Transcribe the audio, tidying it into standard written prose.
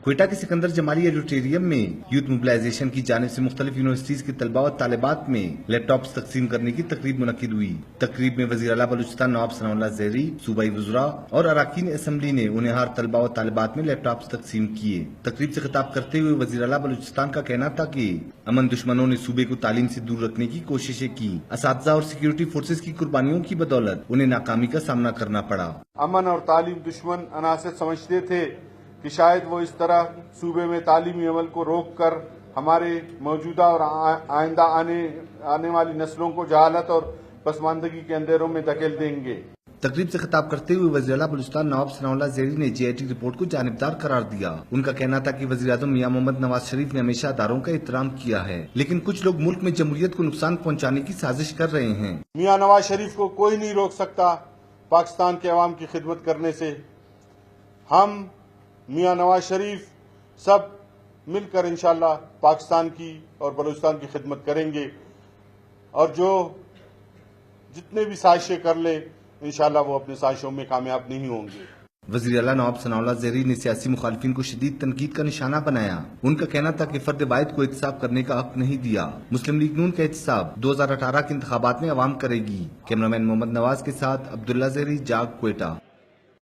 کوئٹہ کے سکندر جمالی ایڈیٹوریم میں youth mobilisation کی جانب سے مختلف یونیورسٹیز کے طلباء و طالبات میں لیپ ٹاپس تقسیم کرنے کی تقریب منعقد ہوئی۔ تقریب میں وزیر اعلیٰ بلوچستان نواب ثناء اللہ زہری، صوبائی وزراء اور اراکین اسمبلی نے انہیں ہر طلباء و طالبات میں لیپ ٹاپس تقسیم کیے۔ تقریب سے خطاب کرتے ہوئے وزیر اعلیٰ بلوچستان کا کہنا تھا کہ امن دشمنوں نے صوبے کو تعلیم سے دور رکھنے کی کوششیں کی۔ اساتذہ اور سیکیورٹی فورسز کی قربانیوں کی بدولت انہیں ناکامی کا سامنا کرنا پڑا۔ امن اور تعلیم دشمن عناصر سمجھتے تھے کہ شاید وہ اس طرح صوبے میں تعلیمی عمل کو روک کر ہمارے موجودہ اور آئندہ آنے والی نسلوں کو جہالت اور پسماندگی کے اندھیروں میں دھکیل دیں گے۔ تقریب سے خطاب کرتے ہوئے وزیر اعلیٰ بلوچستان نواب ثناء اللہ زہری نے جے آئی ٹی رپورٹ کو جانبدار قرار دیا۔ ان کا کہنا تھا کہ وزیر اعظم میاں محمد نواز شریف نے ہمیشہ اداروں کا احترام کیا ہے، لیکن کچھ لوگ ملک میں جمہوریت کو نقصان پہنچانے کی سازش کر رہے ہیں۔ میاں نواز شریف کو کوئی نہیں روک سکتا پاکستان کے عوام کی خدمت کرنے سے۔ ہم میاں نواز شریف سب مل کر انشاءاللہ پاکستان کی اور بلوچستان کی خدمت کریں گے، اور جتنے بھی سازشیں کر لیں انشاءاللہ وہ اپنے سازشوں میں کامیاب نہیں ہوں گے۔ وزیر اعلیٰ نواب ثناء اللہ زہری نے سیاسی مخالفین کو شدید تنقید کا نشانہ بنایا۔ ان کا کہنا تھا کہ فرد واحد کو احتساب کرنے کا حق نہیں دیا۔ مسلم لیگ نون کا احتساب 2018 کے انتخابات میں عوام کرے گی۔ کیمرامین محمد نواز کے ساتھ عبداللہ زہری، جاگ، کوئٹہ۔